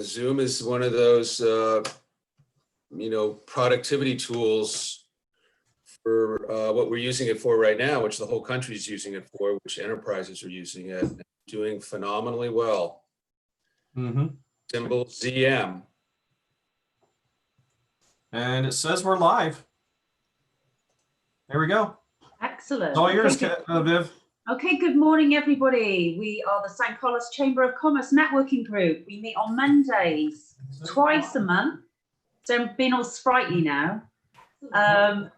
Zoom is one of those, productivity tools for what we're using it for right now, which the whole country is using it for, which enterprises are using it, and doing phenomenally well. Symbol ZM. And it says we're live. There we go. Excellent. It's all yours, Viv. Okay, good morning, everybody. We are the St. Carlos Chamber of Commerce Networking Group. We meet on Mondays, twice a month. So I'm being all sprightly now.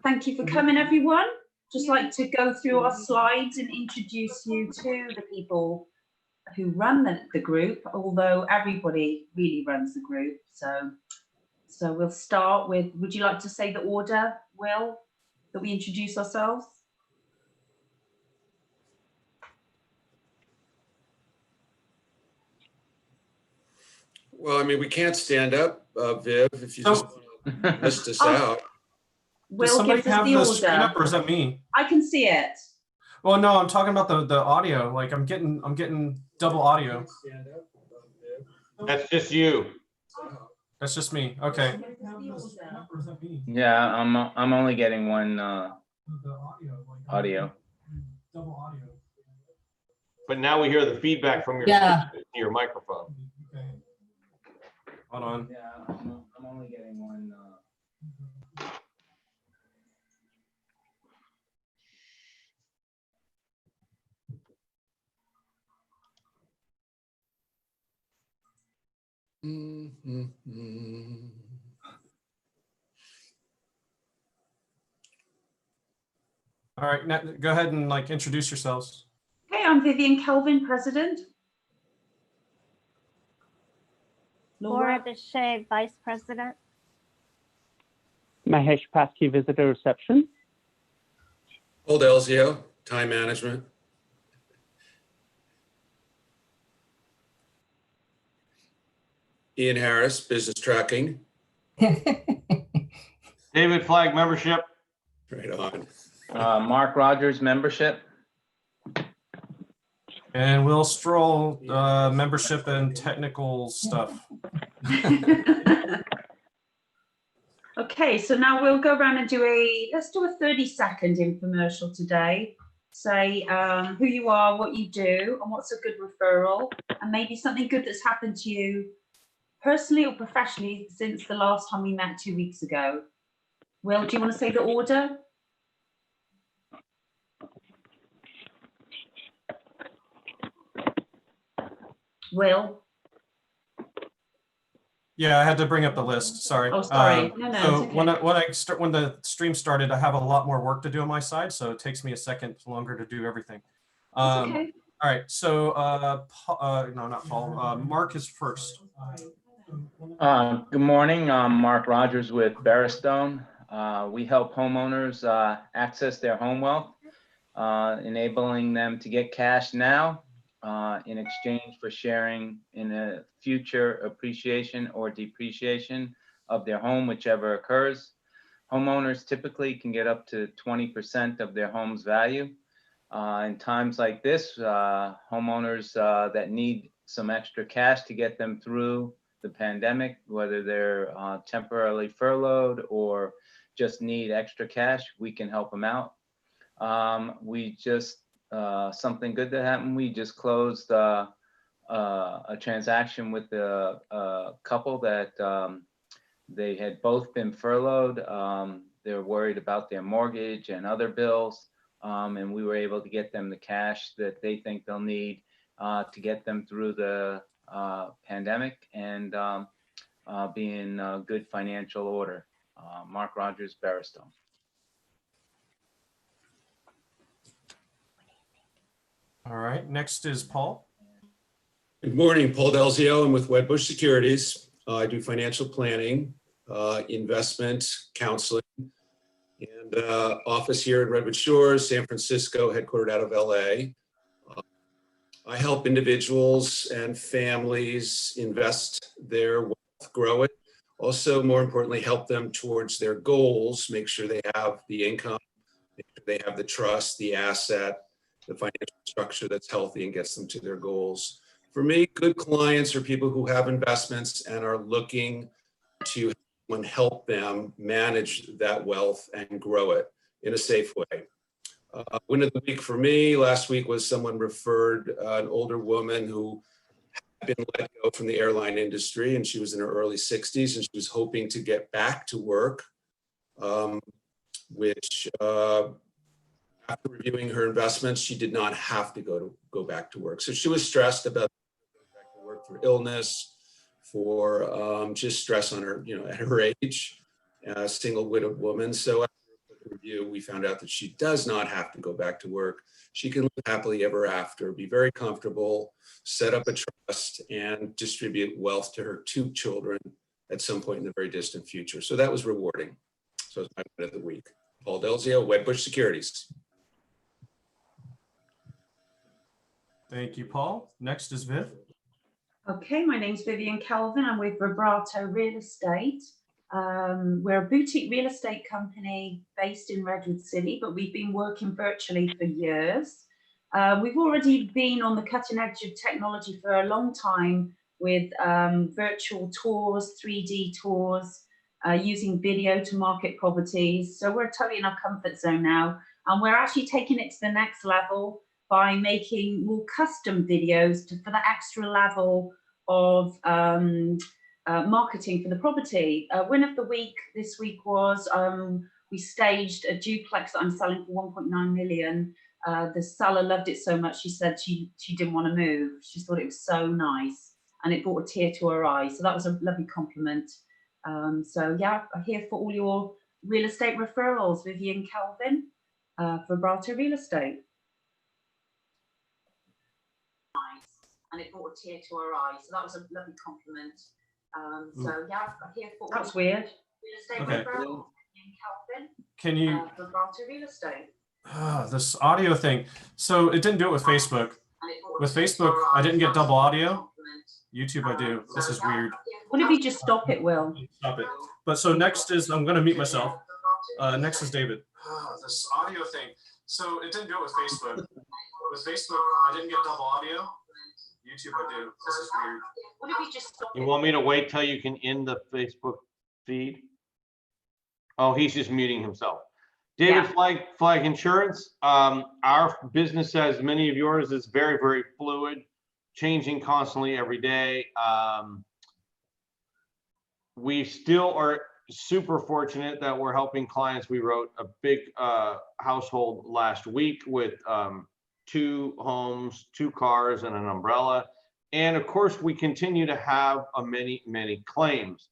Thank you for coming, everyone. Just like to go through our slides and introduce you to the people who run the group, although everybody really runs the group. So we'll start with, would you like to say the order, Will, that we introduce ourselves? Well, I mean, we can't stand up, Viv, if you just want to list us out. Does somebody have the screen up, or is that me? I can see it. Well, no, I'm talking about the audio. Like I'm getting double audio. That's just you. That's just me. Okay. Yeah, I'm only getting one audio. Double audio. But now we hear the feedback from your microphone. Okay. Hold on. Yeah, I'm only getting one. All right, now go ahead and introduce yourselves. Okay, I'm Vivian Kelvin, President. Laura Boucher, Vice President. Mahesh Paskey, Visitor Reception. Paul Delzio, Time Management. Ian Harris, Business Tracking. David Flagg, Membership. Right on. Mark Rogers, Membership. And Will Stroll, Membership and Technical Stuff. Okay, so now we'll go around and let's do a 30-second infomercial today. Say who you are, what you do, and what's a good referral, and maybe something good that's happened to you personally or professionally since the last time we met 2 weeks ago. Will, do you want to say the order? Will? Yeah, I had to bring up the list. Sorry. Oh, sorry. No, So it's okay. when the stream started, I have a lot more work to do on my side, so it takes me a second longer to do everything. Okay. All right. So no, not Paul. Mark is first. Good morning. I'm Mark Rogers with Barristone. We help homeowners access their home wealth, enabling them to get cash now in exchange for sharing in a future appreciation or depreciation of their home, whichever occurs. Homeowners typically can get up to 20% of their home's value. In times like this, homeowners that need some extra cash to get them through the pandemic, whether they're temporarily furloughed or just need extra cash, we can help them out. We just something good that happened. We just closed a transaction with a couple that they had both been furloughed. They're worried about their mortgage and other bills, and we were able to get them the cash that they think they'll need to get them through the pandemic and be in good financial order. Mark Rogers, Barristone. All right, next is Paul. Good morning, Paul Delzio. I'm with Wedbush Securities. I do financial planning, investment, counseling, and office here in Redwood Shores, San Francisco, headquartered out of LA. I help individuals and families invest their wealth, grow it. Also, more importantly, help them towards their goals, make sure they have the income, make sure they have the trust, the asset, the financial structure that's healthy and gets them to their goals. For me, good clients are people who have investments and are looking to help them manage that wealth and grow it in a safe way. Win of the week for me last week was someone referred an older woman who had been let go from the airline industry, and she was in her early 60s, and she was hoping to get back to work, which after reviewing her investments, she did not have to go back to work. So she was stressed about going back to work for illness, for just stress on her, at her age, a single widowed woman. So after a quick review, we found out that she does not have to go back to work. She can live happily ever after, be very comfortable, set up a trust, and distribute wealth to her 2 children at some point in the very distant future. So that was rewarding. So it's my win of the week. Paul Delzio, Wedbush Securities. Thank you, Paul. Next is Viv. Okay, my name's Vivian Kelvin. I'm with Vibrato Real Estate. We're a boutique real estate company based in Redwood City, but we've been working virtually for years. We've already been on the cutting edge of technology for a long time with virtual tours, 3D tours, using video to market properties. So we're totally in our comfort zone now, and we're actually taking it to the next level by making more custom videos for the extra level of marketing for the property. Win of the week this week was we staged a duplex that I'm selling for 1.9 million. The seller loved it so much, she said she didn't want to move. She thought it was so nice, and it brought a tear to her eye. So that was a lovely compliment. So yeah, I'm here for all your real estate referrals. Vivian Kelvin, for Vibrato Real Estate. And it brought a tear to her eye. So that was a lovely compliment. So yeah, I'm here for. That was weird. Real estate referrals. Vivian Kelvin. Can you? Vibrato Real Estate. This audio thing. So it didn't do it with Facebook. With Facebook, I didn't get double audio. YouTube, I do. This is weird. What if you just stop it, Will? Stop it. But so next is, I'm going to mute myself. Next is David. This audio thing. So it didn't do it with Facebook. With Facebook, I didn't get double audio. YouTube, I do. This is weird. What if you just stop it? You want me to wait till you can end the Facebook feed? Oh, he's just muting himself. David, Flag Insurance. Our business, as many of yours, is very, very fluid, changing constantly every day. We still are super fortunate that we're helping clients. We wrote a big household last week with 2 homes, 2 cars, and an umbrella. And of course, we continue to have many claims.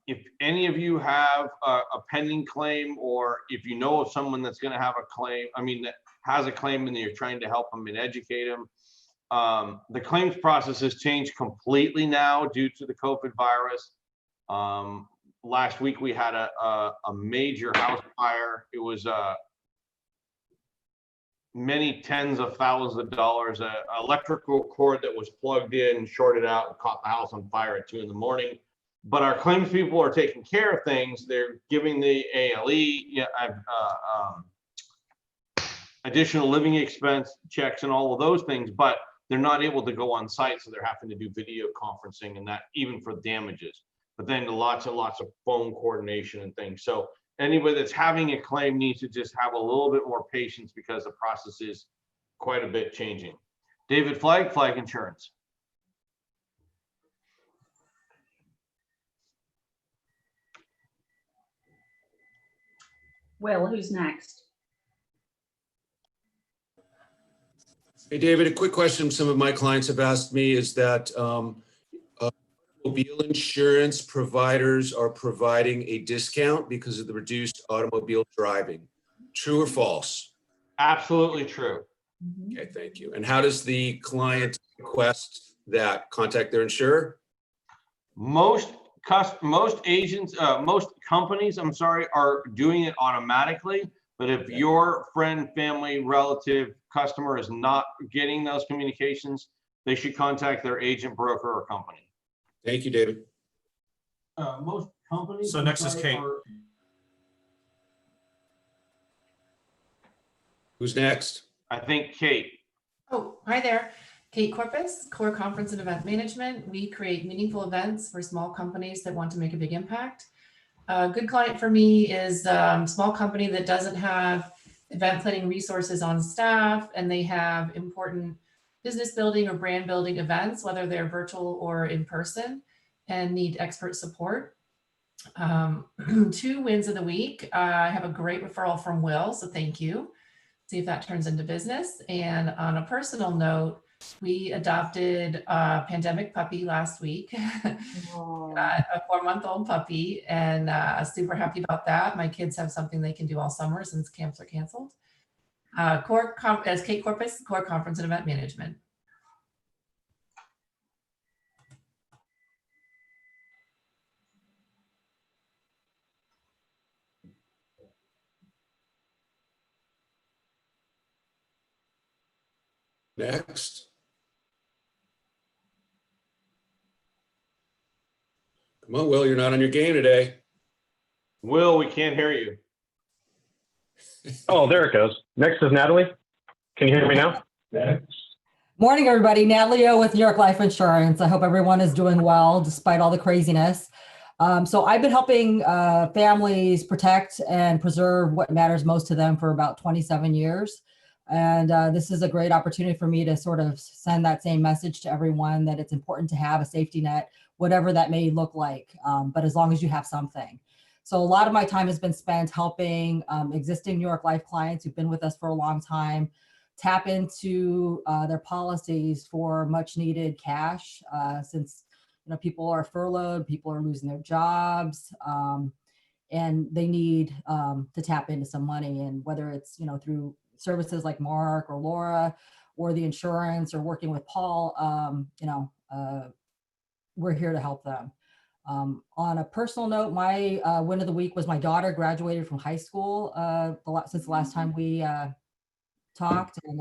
If any of you have a pending claim, or if you know of someone that's going to have a claim, that has a claim and you're trying to help them and educate them, the claims process has changed completely now due to the COVID virus. Last week we had a major house fire. It was many tens of thousands of dollars. An electrical cord that was plugged in shorted out and caught the house on fire at 2 in the morning. But our claims people are taking care of things. They're giving the ALE, additional living expense checks and all of those things, but they're not able to go on site, so they're having to do video conferencing, and that even for damages. But then lots of phone coordination and things. So anybody that's having a claim needs to just have a little bit more patience, because the process is quite a bit changing. David Flag Insurance. Will, who's next? Hey, David, a quick question some of my clients have asked me is that automobile insurance providers are providing a discount because of the reduced automobile driving. True or false? Absolutely true. Okay, thank you. And how does the client request that? Contact their insurer? Most agents, most companies, are doing it automatically. But if your friend, family, relative, customer is not getting those communications, they should contact their agent, broker, or company. Thank you, David. Most companies. So next is Kate. Who's next? I think Kate. Oh, hi there. Kate Corpus, Core Conference and Event Management. We create meaningful events for small companies that want to make a big impact. A good client for me is a small company that doesn't have event planning resources on staff, and they have important business building or brand building events, whether they're virtual or in person, and need expert support. 2 wins of the week. I have a great referral from Will, so thank you. See if that turns into business. And on a personal note, we adopted a pandemic puppy last week, a 4-month-old puppy, and super happy about that. My kids have something they can do all summer since camps are canceled. As Kate Corpus, Core Conference and Event Management. Next. Come on, Will, you're not on your game today. Will, we can't hear you. Oh, there it goes. Next is Natalie. Can you hear me now? Morning, everybody. Natalie O with New York Life Insurance. I hope everyone is doing well despite all the craziness. So I've been helping families protect and preserve what matters most to them for about 27 years. And this is a great opportunity for me to sort of send that same message to everyone that it's important to have a safety net, whatever that may look like, but as long as you have something. So a lot of my time has been spent helping existing New York Life clients who've been with us for a long time tap into their policies for much needed cash since people are furloughed, people are losing their jobs, and they need to tap into some money. And whether it's through services like Mark or Laura or the insurance or working with Paul, we're here to help them. On a personal note, my win of the week was my daughter graduated from high school since the last time we talked, and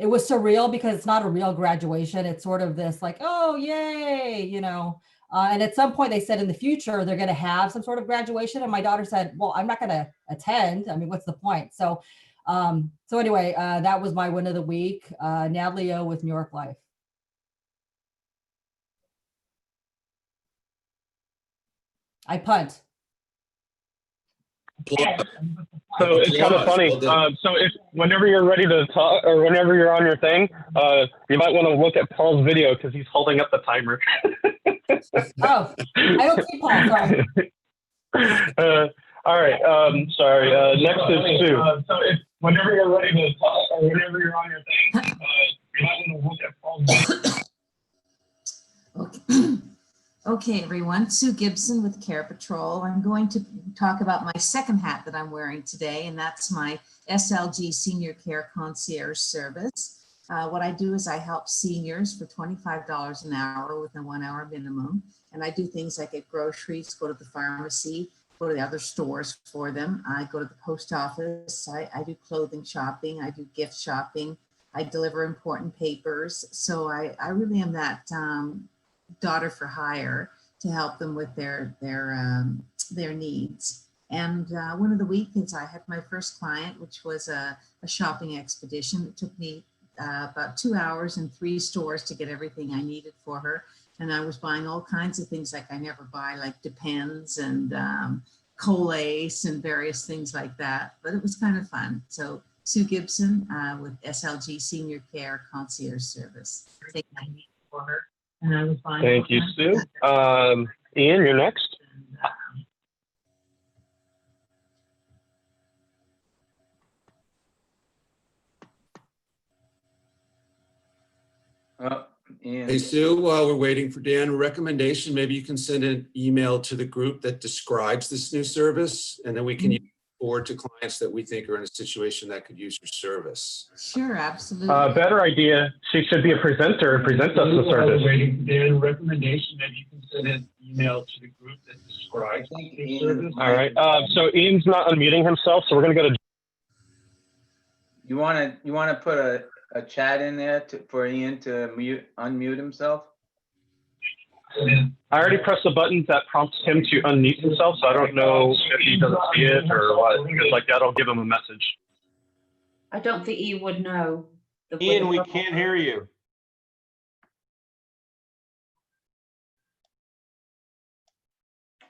it was surreal because it's not a real graduation. It's sort of this like, oh, yay, and at some point they said in the future they're going to have some sort of graduation, and my daughter said, well, I'm not going to attend. I mean, what's the point? So anyway, that was my win of the week. Natalie O with New York Life. I punt. So it's kind of funny. So if whenever you're ready to talk or whenever you're on your thing, you might want to look at Paul's video because he's holding up the timer. Oh, I don't see Paul. Sorry. All right. Sorry. Next is Sue. So if whenever you're ready to talk or whenever you're on your thing, you might want to look at Paul's video. Okay. Okay, everyone. Sue Gibson with Care Patrol. I'm going to talk about my second hat that I'm wearing today, and that's my SLG Senior Care Concierge Service. What I do is I help seniors for $25 an hour with a 1-hour minimum. And I do things like get groceries, go to the pharmacy, go to the other stores for them. I go to the post office. I do clothing shopping. I do gift shopping. I deliver important papers. So I really am that daughter for hire to help them with their needs. And one of the week is I had my first client, which was a shopping expedition. It took me about 2 hours and 3 stores to get everything I needed for her. And I was buying all kinds of things like I never buy, like Depends and Colace and various things like that. But it was kind of fun. So Sue Gibson with SLG Senior Care Concierge Service. Everything I need for her. And I was buying. Thank you, Sue. Ian, you're next. Ian. Hey, Sue, while we're waiting for Dan, a recommendation, maybe you can send an email to the group that describes this new service, and then we can forward to clients that we think are in a situation that could use your service. Sure, absolutely. Better idea. She should be a presenter and present us the service. Waiting for Dan, recommendation that you can send an email to the group that describes the service. All right. So Ian's not unmuting himself, so we're going to go to. You want to put a chat in there for Ian to unmute himself? I already pressed the button that prompts him to unmute himself, so I don't know if he doesn't see it or what. Because like that'll give him a message. I don't think Ian would know. Ian, we can't hear you.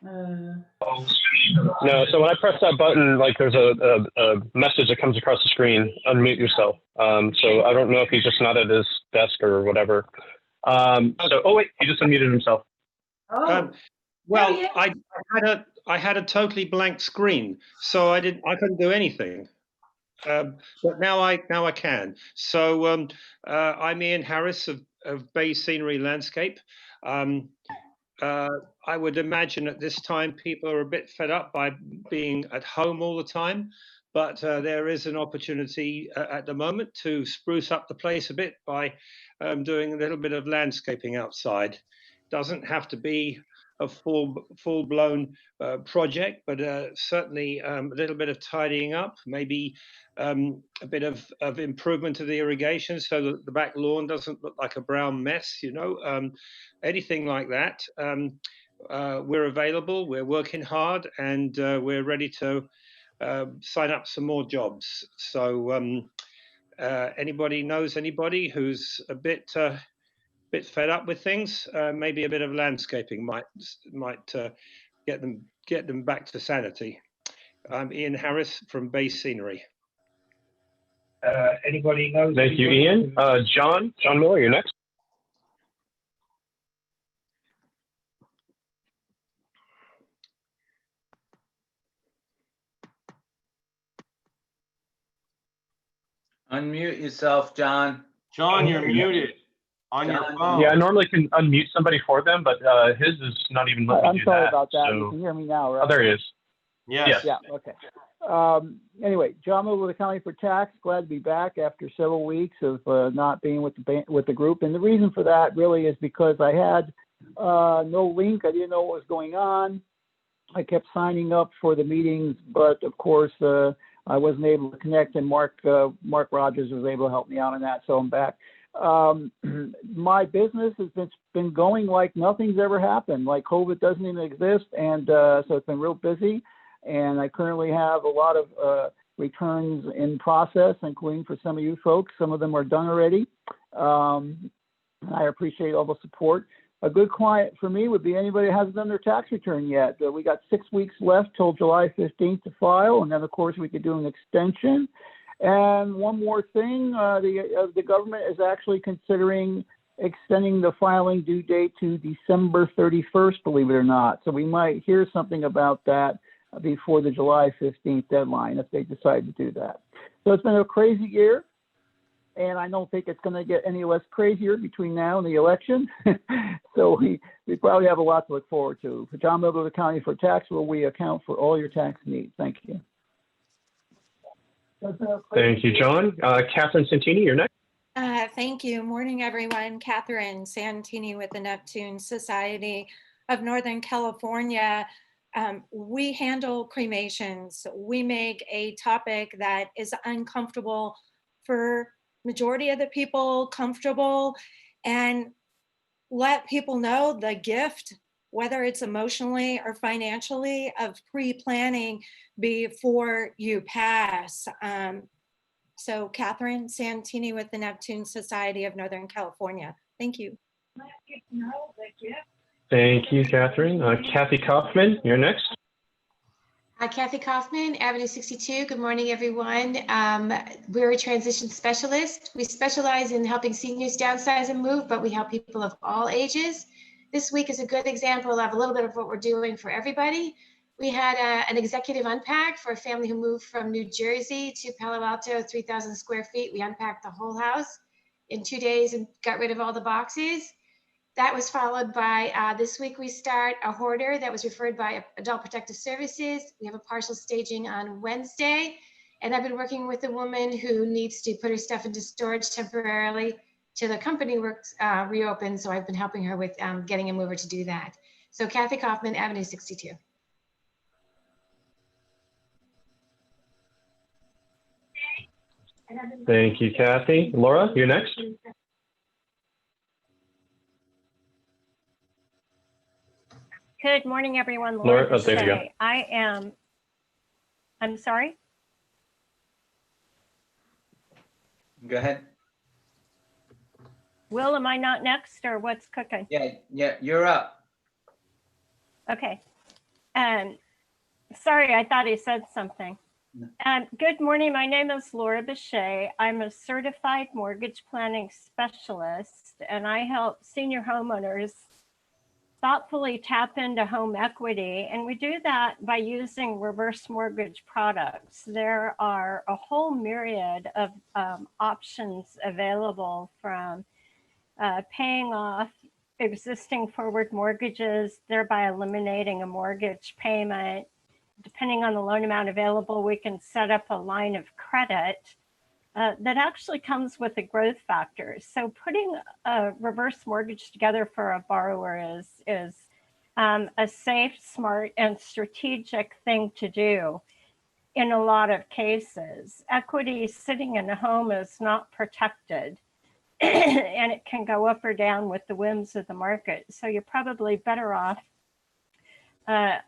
No, so when I press that button, like there's a message that comes across the screen, unmute yourself. So I don't know if he's just not at his desk or whatever. Oh wait, he just unmuted himself. Well, I had a totally blank screen, so I couldn't do anything. But now I can. So I'm Ian Harris of Bay Scenery Landscape. I would imagine at this time people are a bit fed up by being at home all the time, but there is an opportunity at the moment to spruce up the place a bit by doing a little bit of landscaping outside. Doesn't have to be a full-blown project, but certainly a little bit of tidying up, maybe a bit of improvement to the irrigation so that the back lawn doesn't look like a brown mess, you know, anything like that. We're available, we're working hard, and we're ready to sign up some more jobs. So anybody knows anybody who's a bit fed up with things, maybe a bit of landscaping might get them back to sanity. I'm Ian Harris from Bay Scenery. Anybody knows? Thank you, Ian. John Miller, you're next. Unmute yourself, John. John, you're muted on your phone. Yeah, I normally can unmute somebody for them, but his is not even letting me do that. I'm sorry about that. So... You can hear me now, right? Oh, there he is. Yes. Yeah, okay. Anyway, John Miller with the County for Tax. Glad to be back after several weeks of not being with the group. And the reason for that really is because I had no link. I didn't know what was going on. I kept signing up for the meetings, but of course, I wasn't able to connect, and Mark Rogers was able to help me out on that, so I'm back. My business has been going like nothing's ever happened, like COVID doesn't even exist, and so it's been real busy. And I currently have a lot of returns in process, including for some of you folks. Some of them are done already. I appreciate all the support. A good client for me would be anybody who hasn't done their tax return yet. We got 6 weeks left till July 15th to file, and then of course we could do an extension. And one more thing, the government is actually considering extending the filing due date to December 31st, believe it or not. So we might hear something about that before the July 15th deadline if they decide to do that. So it's been a crazy year, and I don't think it's going to get any less crazier between now and the election. So we probably have a lot to look forward to. For John Miller, the County for Tax, where we account for all your tax needs. Thank you. Thank you, John. Catherine Santini, you're next. Thank you. Morning, everyone. Catherine Santini with the Neptune Society of Northern California. We handle cremations. We make a topic that is uncomfortable for majority of the people, comfortable, and let people know the gift, whether it's emotionally or financially, of pre-planning before you pass. So Catherine Santini with the Neptune Society of Northern California. Thank you. Thank you, Catherine. Kathy Kaufman, you're next. Kathy Kaufman, Avenue 62. Good morning, everyone. We're a transition specialist. We specialize in helping seniors downsize and move, but we help people of all ages. This week is a good example of a little bit of what we're doing for everybody. We had an executive unpack for a family who moved from New Jersey to Palo Alto, 3,000 square feet. We unpacked the whole house in 2 days and got rid of all the boxes. That was followed by, this week we start a hoarder that was referred by Adult Protective Services. We have a partial staging on Wednesday. And I've been working with a woman who needs to put her stuff into storage temporarily till the company works reopens. So I've been helping her with getting a mover to do that. So Kathy Kaufman, Avenue 62. Thank you, Kathy. Laura, you're next. Good morning, everyone. Laura, oh, there you go. I'm sorry? Go ahead. Will, am I not next or what's cooking? Yeah, you're up. Okay. Sorry, I thought he said something. Good morning. My name is Laura Boucher. I'm a certified mortgage planning specialist, and I help senior homeowners thoughtfully tap into home equity. And we do that by using reverse mortgage products. There are a whole myriad of options available, from paying off existing forward mortgages, thereby eliminating a mortgage payment. Depending on the loan amount available, we can set up a line of credit that actually comes with a growth factor. So putting a reverse mortgage together for a borrower is a safe, smart, and strategic thing to do in a lot of cases. Equity sitting in a home is not protected, and it can go up or down with the whims of the market. So you're probably better off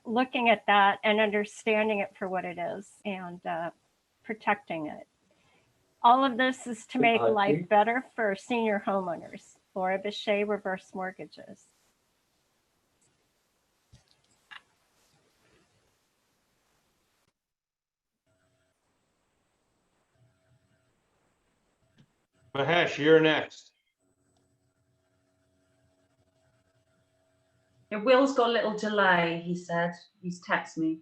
looking at that and understanding it for what it is and protecting it. All of this is to make life better for senior homeowners. Laura Boucher, Reverse Mortgages. Mahesh, you're next. Yeah, Will's got a little delay, he said. He's texted me.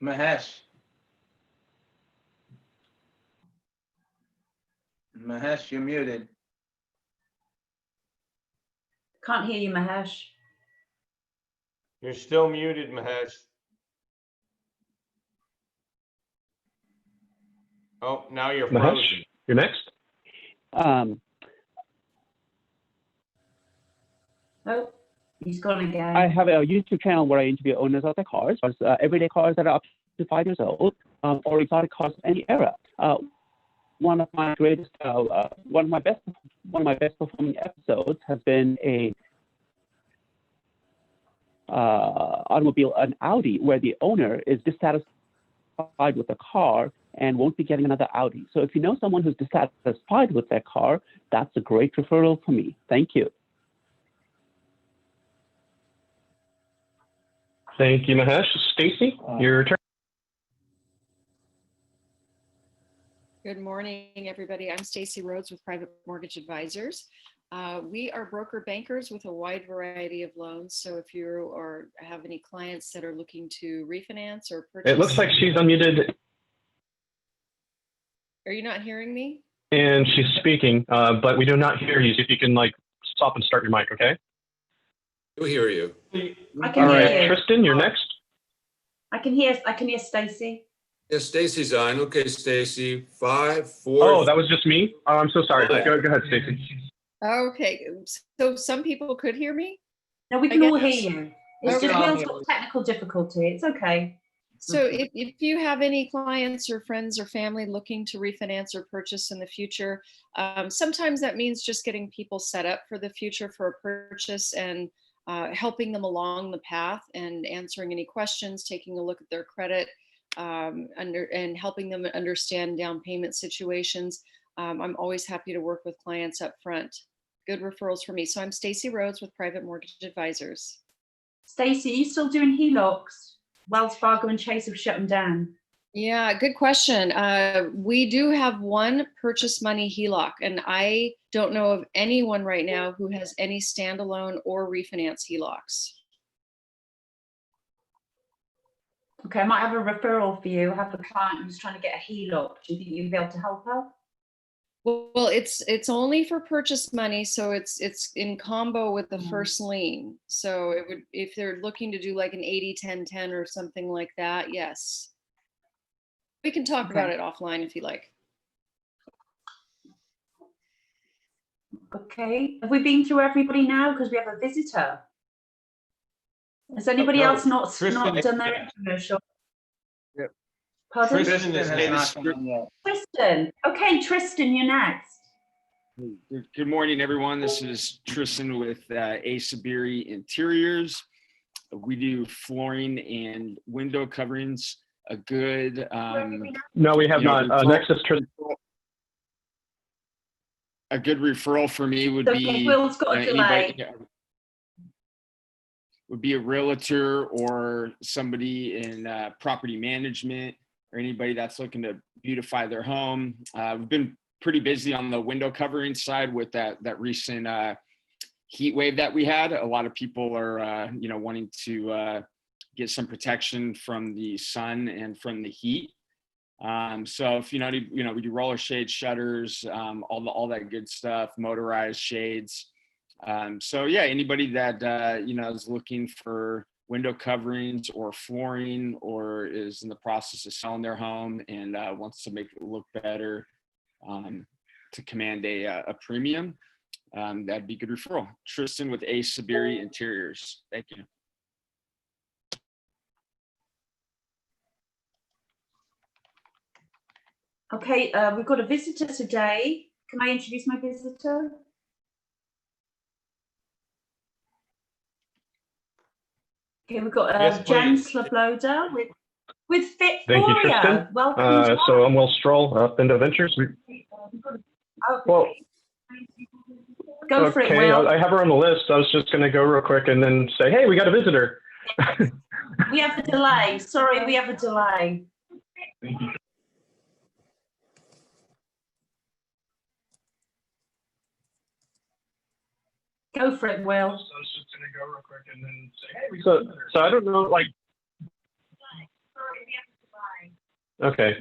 Mahesh. Mahesh, you're muted. Can't hear you, Mahesh. You're still muted, Mahesh. Oh, now you're Mahesh, frozen. you're next. Oh, he's gone again. I have a YouTube channel where I interview owners of the cars, everyday cars that are up to 5 years old, or exotic cars of any era. One of my best performing episodes has been a automobile, an Audi, where the owner is dissatisfied with the car and won't be getting another Audi. So if you know someone who's dissatisfied with their car, that's a great referral for me. Thank you. Thank you, Mahesh. Stacy, your turn. Good morning, everybody. I'm Stacy Rhodes with Private Mortgage Advisors. We are broker bankers with a wide variety of loans. So if you or have any clients that are looking to refinance or purchase. It looks like she's unmuted. Are you not hearing me? And she's speaking, but we do not hear you. So if you can stop and start your mic, okay? We'll hear you. I can hear you. Tristan, you're next. I can hear Stacy. Yeah, Stacy's on. Okay, Stacy. 5, 4. Oh, that was just me? Oh, I'm so sorry. Go ahead, Stacy. Okay, so some people could hear me? No, we can all hear you. It's Okay. just Will's got technical difficulty. It's okay. So if you have any clients or friends or family looking to refinance or purchase in the future, sometimes that means just getting people set up for the future for a purchase and helping them along the path and answering any questions, taking a look at their credit, and helping them understand down payment situations. I'm always happy to work with clients up front. Good referrals for me. So I'm Stacy Rhodes with Private Mortgage Advisors. Stacy, are you still doing HELOCs? Wells Fargo and Chase have shut them down. Yeah, good question. We do have one purchase money HELOC, and I don't know of anyone right now who has any standalone or refinance HELOCs. Okay, I might have a referral for you. I have a client who's trying to get a HELOC. Do you think you'd be able to help her? Well, it's only for purchase money, so it's in combo with the first lien. So it would, if they're looking to do like an 80-10-10 or something like that, yes. We can talk about it offline if you like. Okay, have we been through everybody now? Because we have a visitor. Has anybody else not done their introduction? Yep. Pardon? Tristan is next. Tristan. Okay, Tristan, you're next. Good morning, everyone. This is Tristan with A. Sabiri Interiors. We do flooring and window coverings. A good. No, we have not. Next is Tristan. A good referral for me would be. Will's got a delay. would be a realtor or somebody in property management or anybody that's looking to beautify their home. We've been pretty busy on the window covering side with that recent heat wave that we had. A lot of people are, wanting to get some protection from the sun and from the heat. So if we do roller shade shutters, all that good stuff, motorized shades. So yeah, anybody that is looking for window coverings or flooring or is in the process of selling their home and wants to make it look better to command a premium, that'd be a good referral. Tristan with A. Sabiri Interiors. Thank you. Okay, we've got a visitor today. Can I introduce my visitor? Okay, we've got Yes, Jen please. Slobloda with Fit Thank you, Tristan. Welcome. So I'm Will Stroll, up into Ventures. Well, Go for it, okay, Will. I have her on the list. I was just going to go real quick and then say, hey, we got a visitor. We have a delay. Sorry, we have a delay. Thank you. Go for it, Will. I was just going to go real quick and then say, hey, we got a visitor. So I don't know, like. Okay.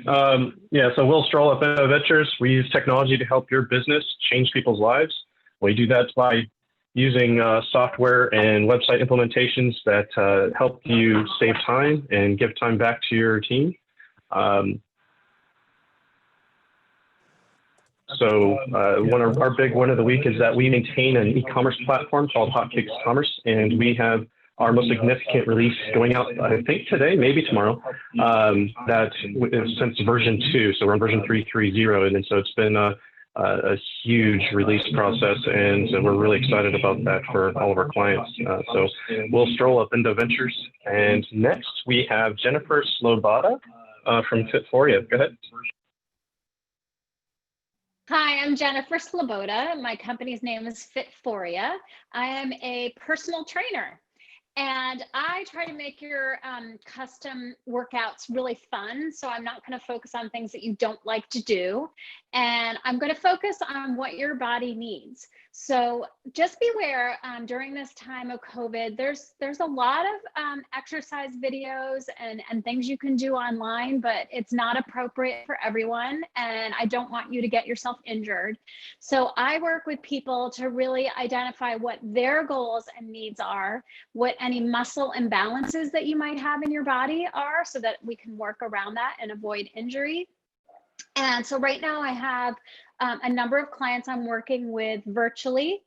Yeah. So Will Stroll at Benno Ventures. We use technology to help your business change people's lives. We do that by using software and website implementations that help you save time and give time back to your team. So one of our big one of the week is that we maintain an e-commerce platform called Hotcakes Commerce, and we have our most significant release going out, I think today, maybe tomorrow, that is since version 2. So we're on version 3.3.0, and so it's been a huge release process, and so we're really excited about that for all of our clients. So we'll stroll up into Ventures. And next we have Jennifer Slobada from Fit4ya. Go ahead. Hi, I'm Jennifer Sloboda. My company's name is Fit4ya. I am a personal trainer. And I try to make your custom workouts really fun. So I'm not going to focus on things that you don't like to do. And I'm going to focus on what your body needs. So just beware during this time of COVID, there's a lot of exercise videos and things you can do online, but it's not appropriate for everyone. And I don't want you to get yourself injured. So I work with people to really identify what their goals and needs are, what any muscle imbalances that you might have in your body are, so that we can work around that and avoid injury. And so right now I have a number of clients I'm working with virtually.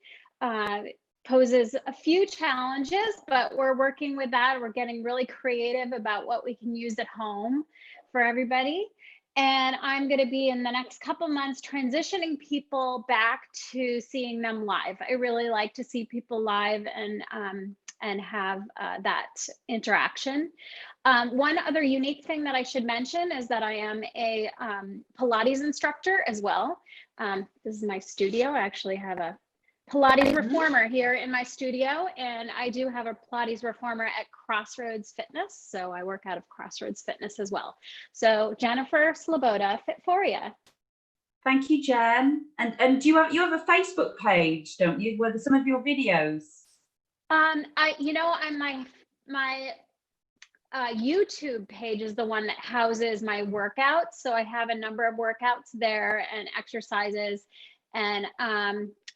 Poses a few challenges, but we're working with that. We're getting really creative about what we can use at home for everybody. And I'm going to be in the next couple months transitioning people back to seeing them live. I really like to see people live and have that interaction. One other unique thing that I should mention is that I am a Pilates instructor as well. This is my studio. I actually have a Pilates reformer here in my studio, and I do have a Pilates reformer at Crossroads Fitness. So I work out of Crossroads Fitness as well. So Jennifer Sloboda, Fit4ya. Thank you, Jen. And do you have a Facebook page, don't you, with some of your videos? On my YouTube page is the one that houses my workouts. So I have a number of workouts there and exercises, and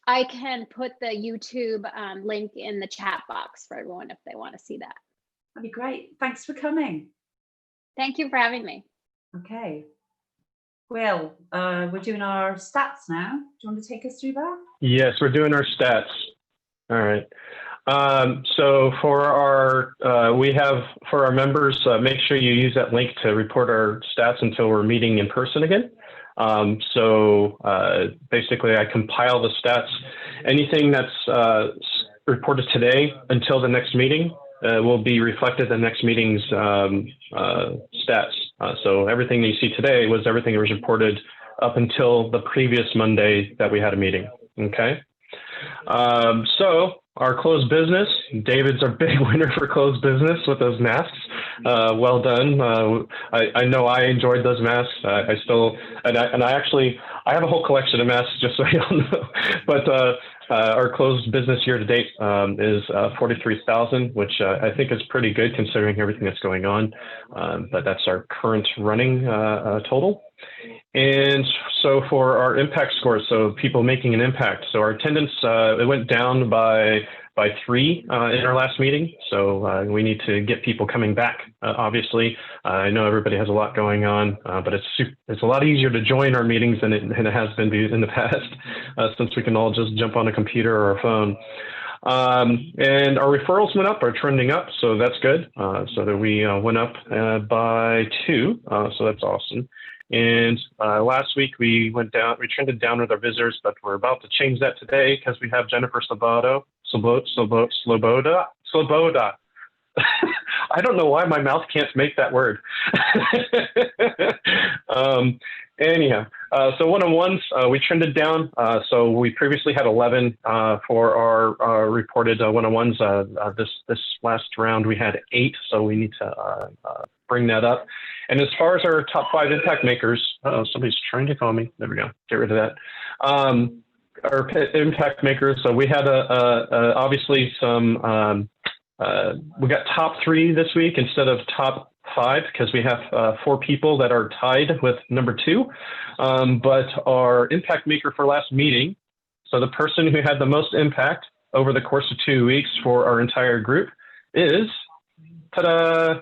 I can put the YouTube link in the chat box for everyone if they want to see that. That'd be great. Thanks for coming. Thank you for having me. Okay. Well, we're doing our stats now. Do you want to take us through that? Yes, we're doing our stats. All right. So for our members, make sure you use that link to report our stats until we're meeting in person again. Basically I compile the stats. Anything that's reported today until the next meeting will be reflected in the next meeting's stats. So everything that you see today was everything that was reported up until the previous Monday that we had a meeting. Okay. So our closed business, David's our big winner for closed business with those masks. Well done. I know I enjoyed those masks. I still, and I actually, I have a whole collection of masks, just so you all know. But our closed business year to date is 43,000, which I think is pretty good considering everything that's going on. But that's our current running total. And so for our impact scores, so people making an impact, so our attendance, it went down by 3 in our last meeting. So we need to get people coming back. Obviously, I know everybody has a lot going on, but it's a lot easier to join our meetings than it has been in the past, since we can all just jump on a computer or a phone. And our referrals went up, are trending up, so that's good. So that we went up by 2, so that's awesome. And last week we trended down with our visitors, but we're about to change that today because we have Jennifer Sloboda. I don't know why my mouth can't make that word. Anyhow, so one-on-ones, we trended down. So we previously had 11 for our reported one-on-ones. This last round we had 8, so we need to bring that up. And as far as our top 5 impact makers, somebody's trying to call me. There we go. Get rid of that. Our impact makers. So we had obviously some. We got top 3 this week instead of top 5 because we have 4 people that are tied with number 2. But our impact maker for last meeting, so the person who had the most impact over the course of 2 weeks for our entire group is, ta-da,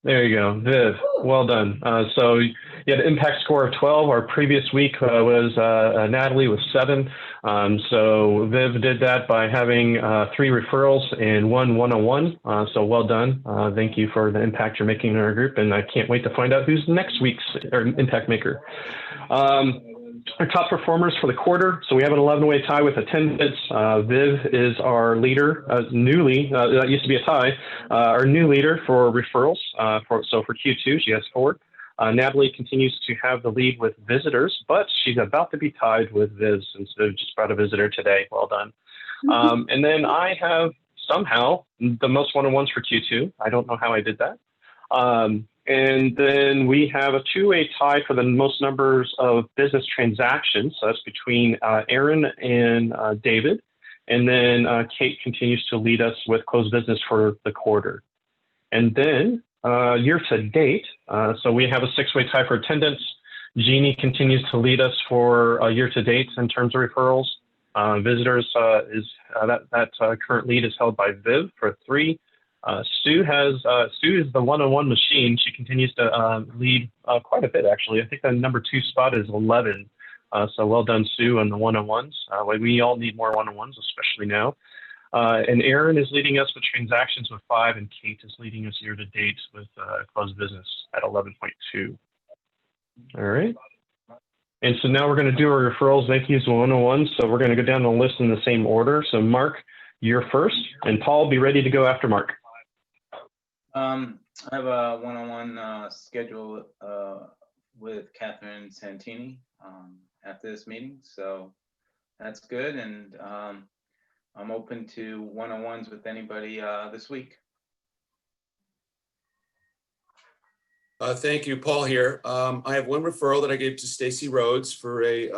there you go, Viv. Well done. So you had an impact score of 12. Our previous week was Natalie with 7. So Viv did that by having 3 referrals and 1 one-on-one. So well done. Thank you for the impact you're making in our group. And I can't wait to find out who's next week's impact maker. Our top performers for the quarter. So we have an 11-way tie with attendance. Viv is our leader, newly, that used to be a tie, our new leader for referrals. So for Q2, she has 4. Natalie continues to have the lead with visitors, but she's about to be tied with Viv since Viv just brought a visitor today. Well done. And then I have somehow the most one-on-ones for Q2. I don't know how I did that. And then we have a 2-way tie for the most numbers of business transactions. So that's between Aaron and David. And then Kate continues to lead us with closed business for the quarter. And then year to date, so we have a 6-way tie for attendance. Jeannie continues to lead us for year to date in terms of referrals. Visitors that current lead is held by Viv for 3. Sue is the one-on-one machine. She continues to lead quite a bit, actually. I think the number 2 spot is 11. So well done, Sue, on the one-on-ones. We all need more one-on-ones, especially now. And Aaron is leading us with transactions with 5, and Kate is leading us year to date with closed business at 11.2. All right. And so now we're going to do our referrals, thank yous, one-on-ones. So we're going to go down the list in the same order. So Mark, you're first, and Paul, be ready to go after Mark. I have a one-on-one schedule with Catherine Santini after this meeting, so that's good. And I'm open to one-on-ones with anybody this week. Thank you, Paul here. I have 1 referral that I gave to Stacy Rhodes for a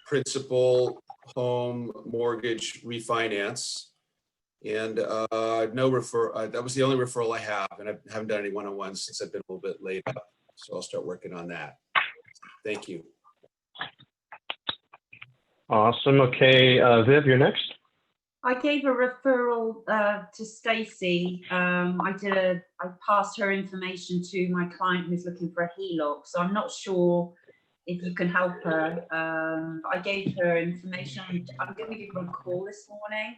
principal home mortgage refinance. And no referral, that was the only referral I have, and I haven't done any one-on-ones since I've been a little bit laid up. So I'll start working on that. Thank you. Awesome. Okay, Viv, you're next. I gave a referral to Stacy. I passed her information to my client who's looking for a HELOC. So I'm not sure if you can help her. I gave her information. I'm going to give her a call this morning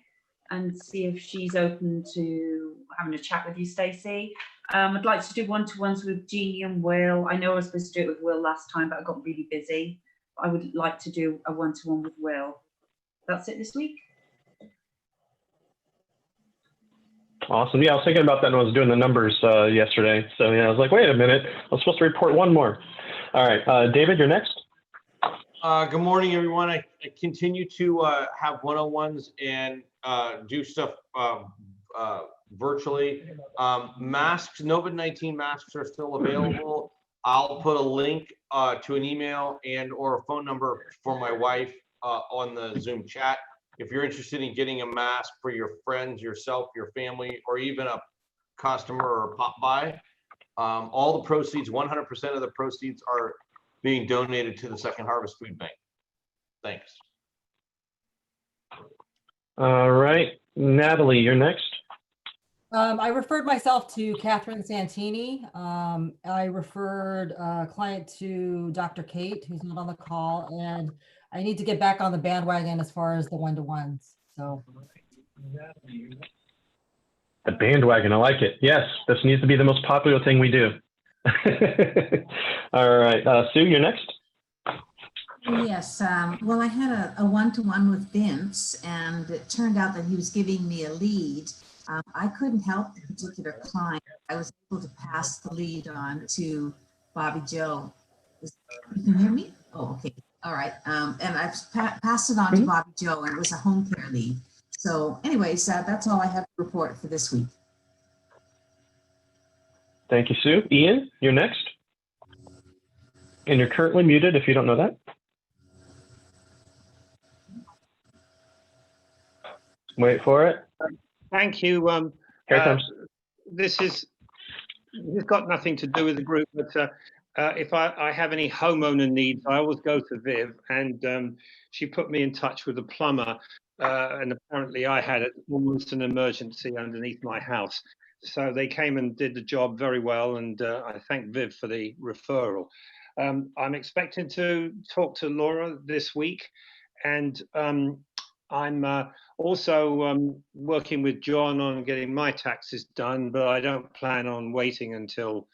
and see if she's open to having a chat with you, Stacy. I'd like to do one-to-ones with Jeannie and Will. I know I was supposed to do it with Will last time, but I got really busy. I would like to do a one-to-one with Will. That's it this week. Awesome. Yeah, I was thinking about that when I was doing the numbers yesterday. So yeah, I was like, wait a minute, I'm supposed to report 1 more. All right, David, you're next. Good morning, everyone. I continue to have one-on-ones, and do stuff virtually. Masks, COVID-19 masks are still available. I'll put a link to an email and or a phone number for my wife on the Zoom chat. If you're interested in getting a mask for your friends, yourself, your family, or even a customer or pop by, all the proceeds, 100% of the proceeds are being donated to the Second Harvest Food Bank. Thanks. All right, Natalie, you're next. I referred myself to Catherine Santini. I referred a client to Dr. Kate, who's not on the call, and I need to get back on the bandwagon as far as the one-to-ones. So. The bandwagon, I like it. Yes, this needs to be the most popular thing we do. All right, Sue, you're next. Yes, well, I had a one-to-one with Vince, and it turned out that he was giving me a lead. I couldn't help the particular client. I was able to pass the lead on to Bobby Joe. You can hear me? Oh, okay. All right. And I've passed it on to Bobby Joe, and it was a home care lead. So anyways, that's all I have to report for this week. Thank you, Sue. Ian, you're next. And you're currently muted if you don't know that. Wait for it. Thank you. Here it comes. This has got nothing to do with the group, but if I have any homeowner needs, I always go to Viv, and she put me in touch with a plumber, and apparently I had almost an emergency underneath my house. So they came and did the job very well, and I thank Viv for the referral. I'm expecting to talk to Laura this week, and I'm also working with John on getting my taxes done, but I don't plan on waiting until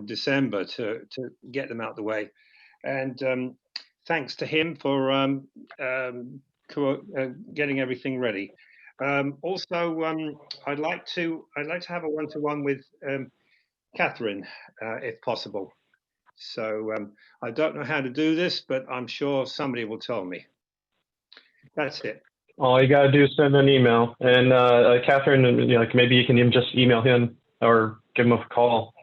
December to get them out the way. And thanks to him for getting everything ready. Also, I'd like to have a one-to-one with Catherine, if possible. So I don't know how to do this, but I'm sure somebody will tell me. That's it. All you gotta do is send an email, and Catherine, like maybe you can even just email him or give him a call.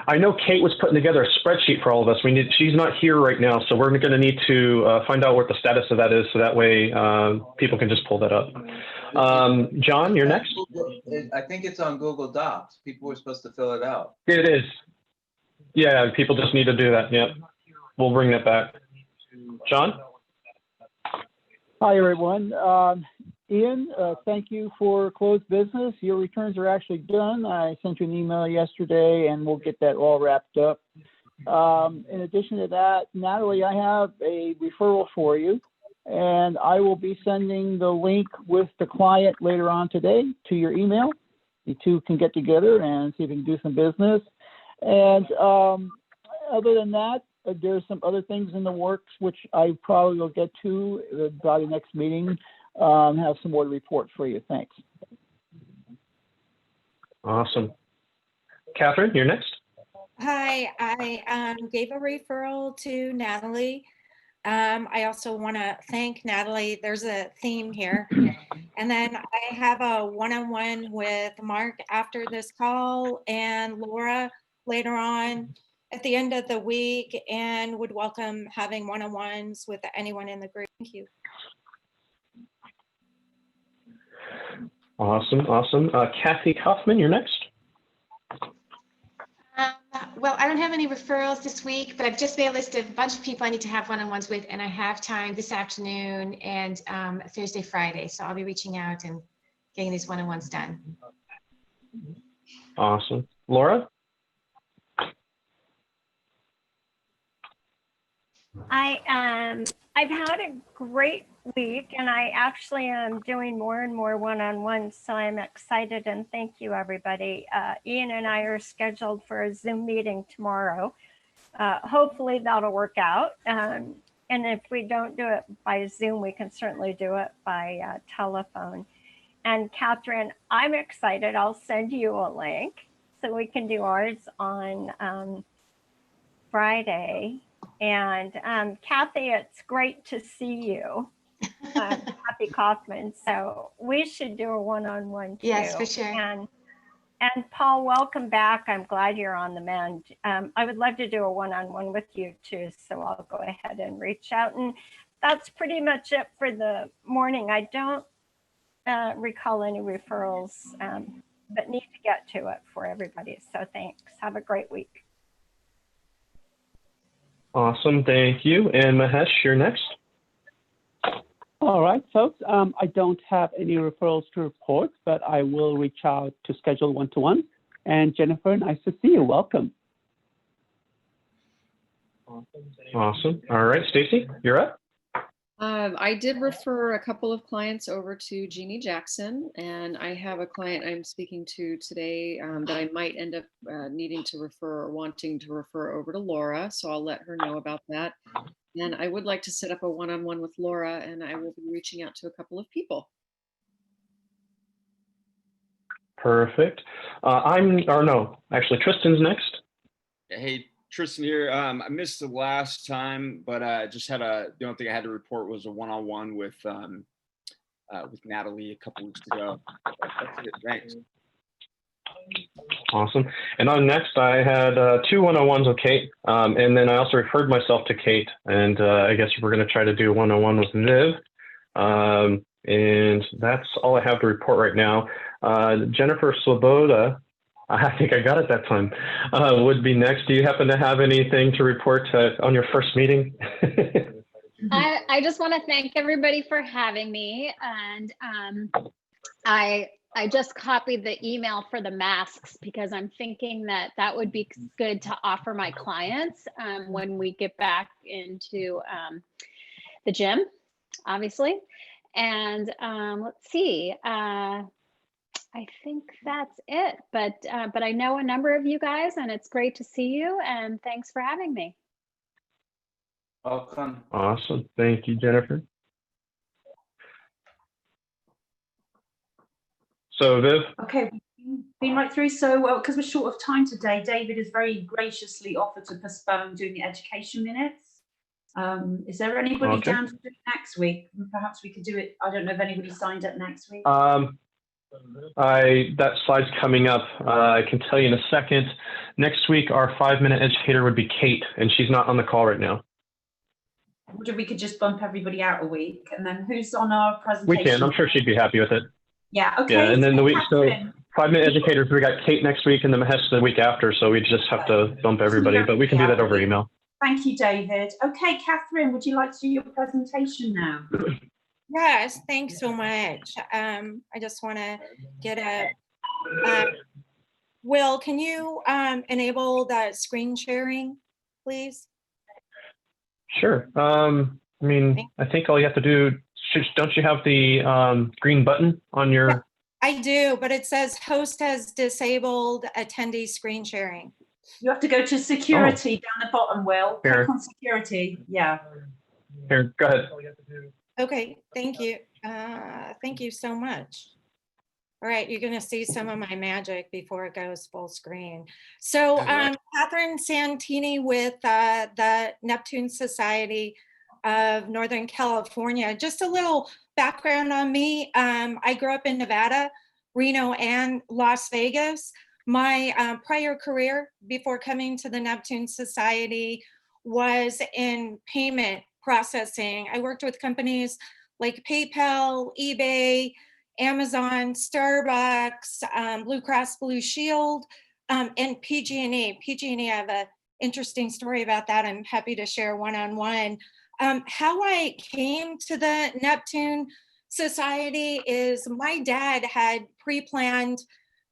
I know Kate was putting together a spreadsheet for all of us. She's not here right now, so we're going to need to find out what the status of that is, so that way people can just pull that up. John, you're next. I think it's on Google Docs. People were supposed to fill it out. It is. Yeah, people just need to do that. Yep, we'll bring that back. John. Hi, everyone. Ian, thank you for closed business. Your returns are actually done. I sent you an email yesterday, and we'll get that all wrapped up. In addition to that, Natalie, I have a referral for you, and I will be sending the link with the client later on today to your email. You two can get together and see if you can do some business. And other than that, there's some other things in the works, which I probably will get to by the next meeting. Have some more to report for you. Thanks. Awesome. Catherine, you're next. Hi, I gave a referral to Natalie. I also want to thank Natalie. There's a theme here. And then I have a one-on-one with Mark after this call and Laura later on at the end of the week, and would welcome having one-on-ones with anyone in the group. Thank you. Awesome, awesome. Kathy Kaufman, you're next. Well, I don't have any referrals this week, but I've just made a list of a bunch of people I need to have one-on-ones with, and I have time this afternoon and Thursday, Friday. So I'll be reaching out and getting these one-on-ones done. Awesome. Laura? I've had a great week, and I actually am doing more and more one-on-ones, so I'm excited, and thank you, everybody. Ian and I are scheduled for a Zoom meeting tomorrow. Hopefully that'll work out, and if we don't do it by Zoom, we can certainly do it by telephone. And Catherine, I'm excited. I'll send you a link so we can do ours on Friday. And Kathy, it's great to see you. Happy Kaufman. So we should do a one-on-one too. Yes, for sure. And Paul, welcome back. I'm glad you're on the mend. I would love to do a one-on-one with you too. So I'll go ahead and reach out. And that's pretty much it for the morning. I don't recall any referrals, but need to get to it for everybody. So thanks. Have a great week. Awesome. Thank you. And Mahesh, you're next. All right, folks. I don't have any referrals to report, but I will reach out to schedule one-to-one. And Jennifer, nice to see you. Welcome. Awesome. All right, Stacy, you're up. I did refer a couple of clients over to Jeannie Jackson, and I have a client I'm speaking to today that I might end up needing to refer or wanting to refer over to Laura. So I'll let her know about that. And I would like to set up a one-on-one with Laura, and I will be reaching out to a couple of people. Perfect. Actually, Tristan's next. Hey, Tristan here. I missed the last time, but just had the only thing I had to report was a one-on-one with Natalie a couple weeks ago. That's it. Thanks. Awesome. And on next, I had 2 one-on-ones with Kate, and then I also referred myself to Kate, and I guess we're going to try to do a one-on-one with Viv. And that's all I have to report right now. Jennifer Sloboda, I think I got it that time, would be next. Do you happen to have anything to report on your first meeting? I just want to thank everybody for having me. And I just copied the email for the masks because I'm thinking that would be good to offer my clients when we get back into the gym, obviously. And let's see. I think that's it, but I know a number of you guys, and it's great to see you, and thanks for having me. Welcome. Awesome. Thank you, Jennifer. So Viv? Okay, we've been right through. So because we're short of time today, David has very graciously offered to postpone doing the education minutes. Is there anybody down to do it next week? Perhaps we could do it. I don't know if anybody signed up next week. That slide's coming up. I can tell you in a second. Next week, our 5-minute educator would be Kate, and she's not on the call right now. We could just bump everybody out a week, and then who's on our presentation? We can. I'm sure she'd be happy with it. Yeah. Okay. Yeah, and then the week, so Catherine. 5-minute educators, we got Kate next week, and then Mahesh the week after. So we just have to bump everybody, but we can do that over email. Thank you, David. Okay, Catherine, would you like to do your presentation now? Yes, thanks so much. I just want to get Will, can you enable the screen sharing, please? Sure. I mean, I think all you have to do, don't you have the green button on your? I do, but it says host has disabled attendee screen sharing. You have to go to security down the bottom, Will. Click on security. Yeah. Here, go ahead. Okay, thank you. Thank you so much. All right, you're going to see some of my magic before it goes full screen. So Catherine Santini with the Neptune Society of Northern California. Just a little background on me. I grew up in Nevada, Reno, and Las Vegas. My prior career before coming to the Neptune Society was in payment processing. I worked with companies like PayPal, eBay, Amazon, Starbucks, Blue Cross Blue Shield, and PG&E. PG&E, I have an interesting story about that. I'm happy to share one-on-one. How I came to the Neptune Society is my dad had pre-planned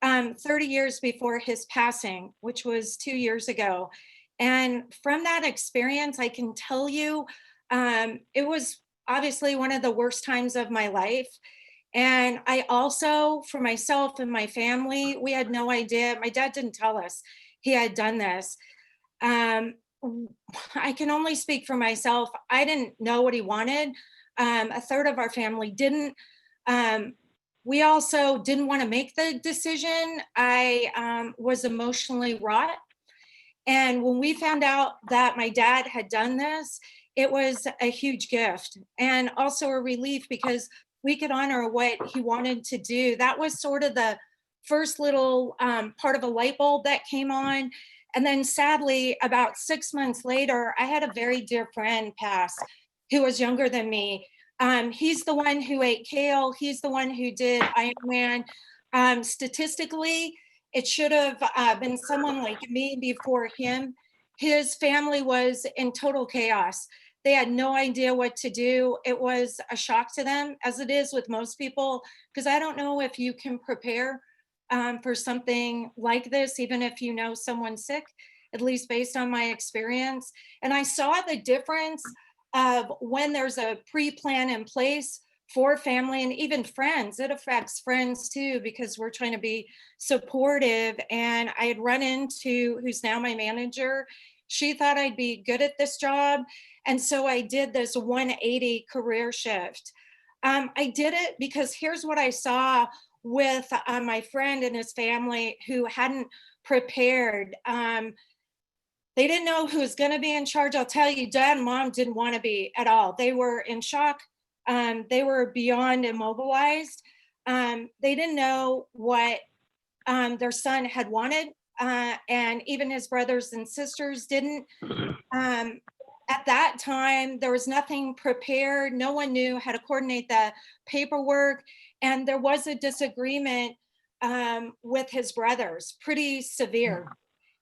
30 years before his passing, which was 2 years ago. And from that experience, I can tell you, it was obviously one of the worst times of my life. And I also, for myself and my family, we had no idea. My dad didn't tell us he had done this. I can only speak for myself. I didn't know what he wanted. A third of our family didn't. We also didn't want to make the decision. I was emotionally wrought. And when we found out that my dad had done this, it was a huge gift and also a relief because we could honor what he wanted to do. That was sort of the first little part of a light bulb that came on. And then sadly, about 6 months later, I had a very dear friend pass who was younger than me. He's the one who ate kale. He's the one who did Ironman. Statistically, it should have been someone like me before him. His family was in total chaos. They had no idea what to do. It was a shock to them, as it is with most people, because I don't know if you can prepare for something like this, even if you know someone's sick, at least based on my experience. And I saw the difference of when there's a pre-plan in place for family and even friends. It affects friends too, because we're trying to be supportive. And I had run into, who's now my manager, she thought I'd be good at this job. And so I did this 180 career shift. I did it because here's what I saw with my friend and his family who hadn't prepared. They didn't know who was going to be in charge. I'll tell you, Dad and Mom didn't want to be at all. They were in shock. They were beyond immobilized. They didn't know what their son had wanted. And even his brothers and sisters didn't. At that time, there was nothing prepared. No one knew how to coordinate the paperwork. And there was a disagreement with his brothers, pretty severe.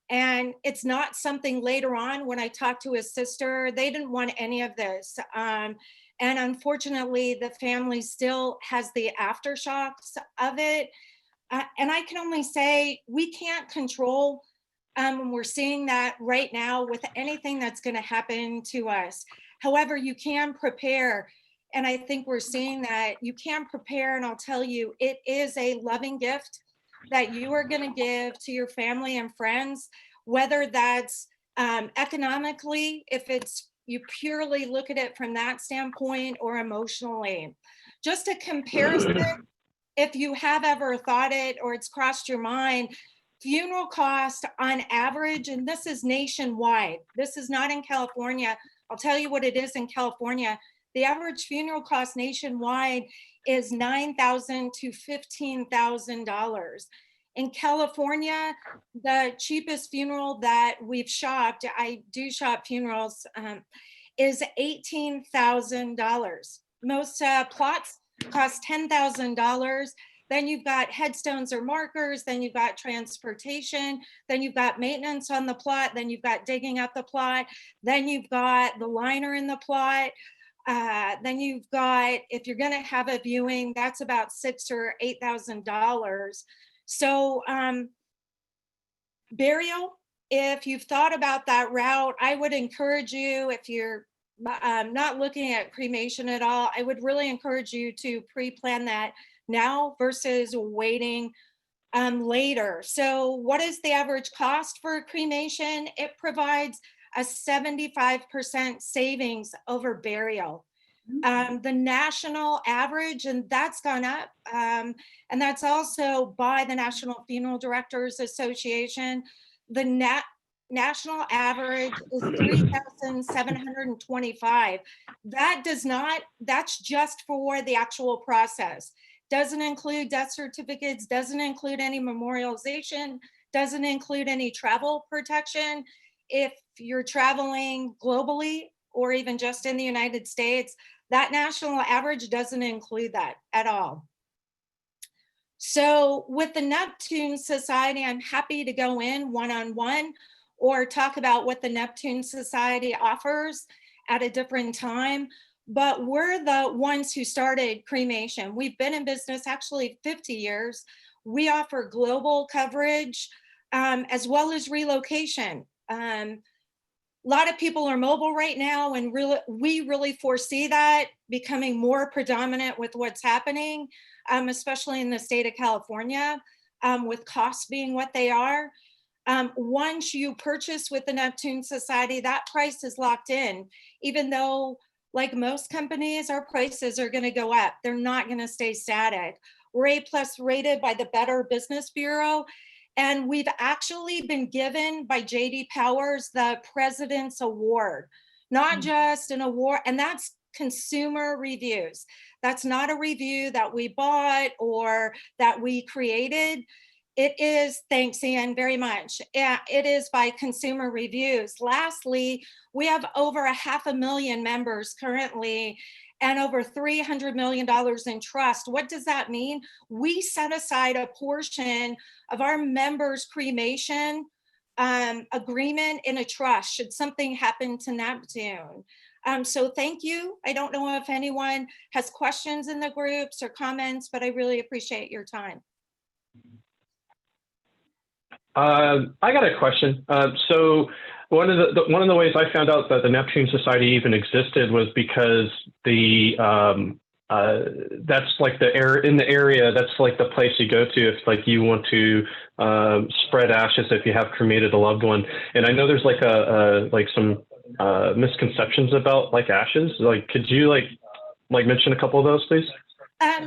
And it's not something later on when I talked to his sister, they didn't want any of this. And unfortunately, the family still has the aftershocks of it. And I can only say we can't control, and we're seeing that right now with anything that's going to happen to us. However, you can prepare. And I think we're seeing that you can prepare. And I'll tell you, it is a loving gift that you are going to give to your family and friends, whether that's economically, if it's you purely look at it from that standpoint, or emotionally. Just a comparison, if you have ever thought it or it's crossed your mind, funeral cost on average, and this is nationwide, this is not in California. I'll tell you what it is in California. The average funeral cost nationwide is $9,000 to $15,000. In California, the cheapest funeral that we've shopped, I do shop funerals, is $18,000. Most plots cost $10,000. Then you've got headstones or markers, then you've got transportation, then you've got maintenance on the plot, then you've got digging up the plot, then you've got the liner in the plot, then you've got, if you're gonna have a viewing, that's about $6,000 or $8,000. So burial, if you've thought about that route, I would encourage you, if you're not looking at cremation at all, I would really encourage you to pre-plan that now versus waiting later. So what is the average cost for cremation? It provides a 75% savings over burial. The national average, and that's gone up, and that's also by the National Funeral Directors Association. The national average is $3,725. That does not, that's just for the actual process. Doesn't include death certificates, doesn't include any memorialization, doesn't include any travel protection. If you're traveling globally or even just in the United States, that national average doesn't include that at all. So with the Neptune Society, I'm happy to go in one-on-one or talk about what the Neptune Society offers at a different time. But we're the ones who started cremation. We've been in business actually 50 years. We offer global coverage as well as relocation. A lot of people are mobile right now, and we really foresee that becoming more predominant with what's happening, especially in the state of California, with costs being what they are. Once you purchase with the Neptune Society, that price is locked in, even though, like most companies, our prices are going to go up. They're not going to stay static. We're A+ rated by the Better Business Bureau. And we've actually been given by J.D. Powers the President's Award. not just an award. And that's consumer reviews. That's not a review that we bought or that we created. It is, thanks Ian very much. Yeah, it is by consumer reviews. Lastly, we have over 500,000 members currently and over $300 million in trust. What does that mean? We set aside a portion of our members' cremation agreement in a trust should something happen to Neptune. So thank you. I don't know if anyone has questions in the groups or comments, but I really appreciate your time. I got a question. So one of the ways I found out that the Neptune Society even existed was because that's like in the area, that's like the place you go to if like you want to spread ashes if you have cremated a loved one. And I know there's like some misconceptions about like ashes. Like, could you like mention a couple of those, please?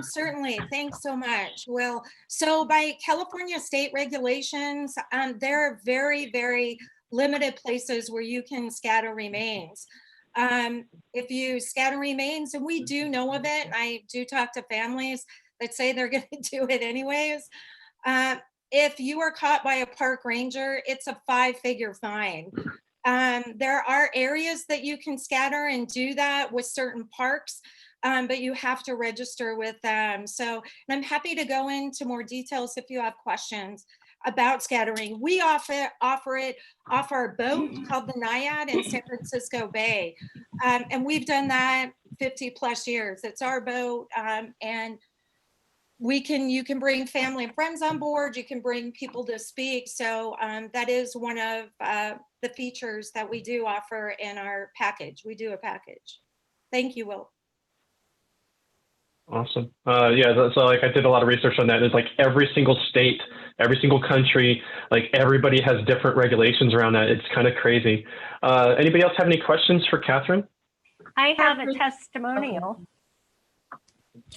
Certainly. Thanks so much. Well, so by California state regulations, there are very, very limited places where you can scatter remains. If you scatter remains, and we do know of it, I do talk to families that say they're going to do it anyways. If you are caught by a park ranger, it's a 5-figure fine. There are areas that you can scatter and do that with certain parks. But you have to register with them. So I'm happy to go into more details if you have questions about scattering. We offer it off our boat called the Naiad in San Francisco Bay. And we've done that 50 plus years. It's our boat. And you can bring family and friends on board. You can bring people to speak. So that is one of the features that we do offer in our package. We do a package. Thank you, Will. Awesome. Yeah, so like I did a lot of research on that. It's like every single state, every single country, like everybody has different regulations around that. It's kind of crazy. Anybody else have any questions for Catherine? I have a testimonial.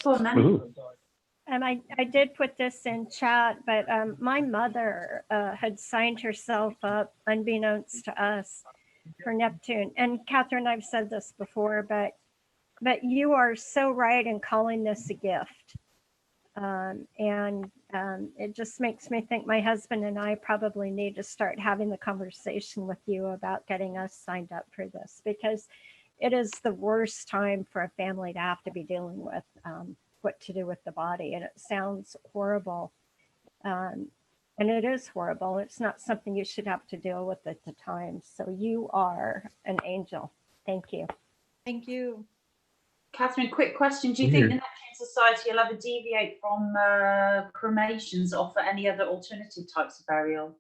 And I did put this in chat, but my mother had signed herself up unbeknownst to us for Neptune. And Catherine, I've said this before, but you are so right in calling this a gift. It just makes me think my husband and I probably need to start having the conversation with you about getting us signed up for this, because it is the worst time for a family to have to be dealing with what to do with the body. And it sounds horrible. And it is horrible. It's not something you should have to deal with at the time. So you are an angel. Thank you. Thank you. Catherine, quick question. Do you think the Neptune Society will ever deviate from cremations, offer any other alternative types of burial?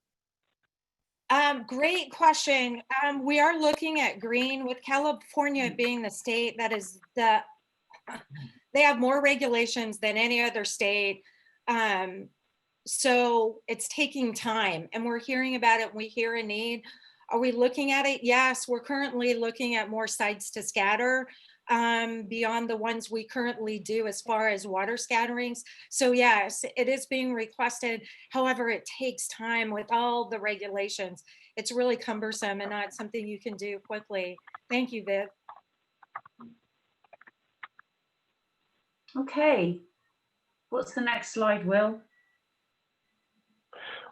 Great question. We are looking at green, with California being the state that is they have more regulations than any other state. So it's taking time, and we're hearing about it. We hear a need. Are we looking at it? Yes, we're currently looking at more sites to scatter beyond the ones we currently do as far as water scatterings. So yes, it is being requested. However, it takes time with all the regulations. It's really cumbersome and not something you can do quickly. Thank you, Viv. Okay. What's the next slide, Will?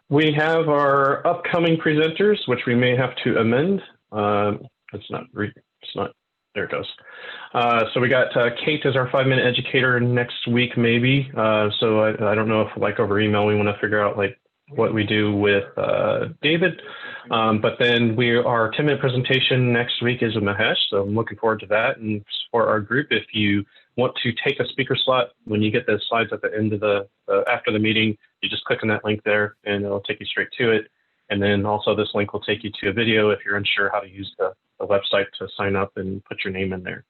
We have our upcoming presenters, which we may have to amend. It's not, there it goes. So we got Kate as our 5-minute educator next week, maybe. So I don't know if like over email, we want to figure out like what we do with David. But then our 10-minute presentation next week is with Mahesh. So I'm looking forward to that. And for our group, if you want to take a speaker slot, when you get the slides at the end of after the meeting, you just click on that link there and it'll take you straight to it. And then also this link will take you to a video if you're unsure how to use the website to sign up and put your name in there.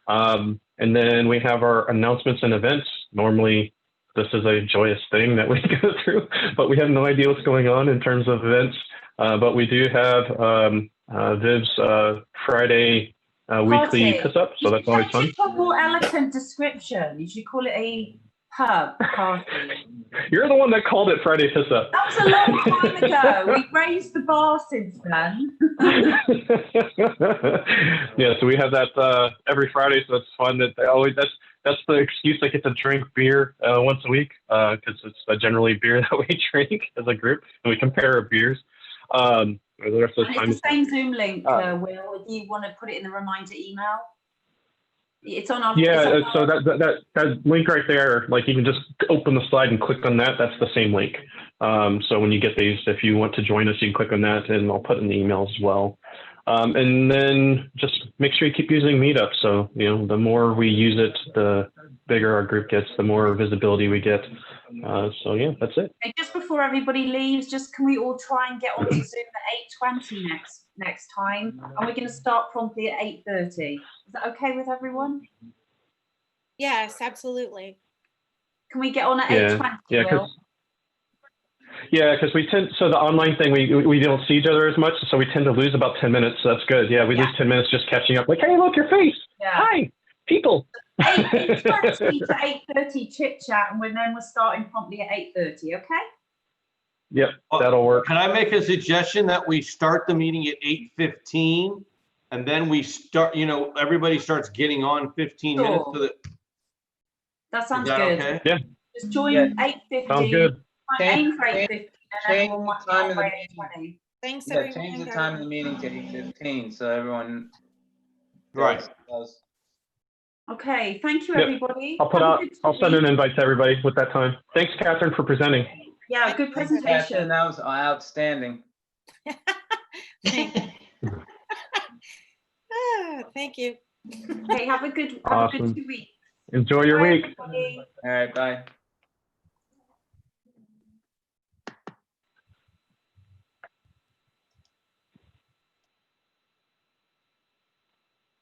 And then we have our announcements and events. Normally, this is a joyous thing that we go through, but we have no idea what's going on in terms of events. But we do have Viv's Friday weekly piss up, so that's always fun. You should put more eloquent description. You should call it a pub party. You're the one that called it Friday Piss Up. That was a long time ago. We've raised the bar since then. Yeah, so we have that every Friday, so it's fun. That's the excuse I get to drink beer once a week because it's generally beer that we drink as a group, and we compare our beers. The rest of the time, it's the same Zoom link, Will. If you want to put it in the reminder email, it's on our. Yeah, so that link right there, like you can just open the slide and click on that. That's the same link. So when you get these, if you want to join us, you can click on that, and I'll put in the email as well. And then just make sure you keep using Meetup. So, the more we use it, the bigger our group gets, the more visibility we get. So yeah, that's it. And just before everybody leaves, can we all try and get onto Zoom at 8:20 next time? And we're going to start promptly at 8:30. Is that okay with everyone? Yes, absolutely. Can we get on at 8:20? Yeah, because so the online thing, we don't see each other as much, so we tend to lose about 10 minutes. So that's good. Yeah, we lose 10 minutes just catching up. Like, hey, look, your face. Yeah. Hi, people. 8:20 to 8:30 chit chat, and we're starting promptly at 8:30. Okay. Yep, that'll work. Can I make a suggestion that we start the meeting at 8:15, and then we start? Everybody starts getting on 15 minutes to the. That sounds Is that good. okay? Yeah. Just join 8:15. Sounds good. Aim for 8:15, and everyone wants to time of the by meeting. 8:20. Thanks, Yeah, everyone. change the time of the meeting to 8:15 so everyone. Right. knows. Okay, thank you, Yep. everybody. I'll send an invite to everybody with that time. Thanks, Catherine, for presenting. Yeah, good Thanks, Catherine. presentation. That was outstanding. Thank you. Okay, have a good 2 weeks. Enjoy your week. Everybody. All right, bye.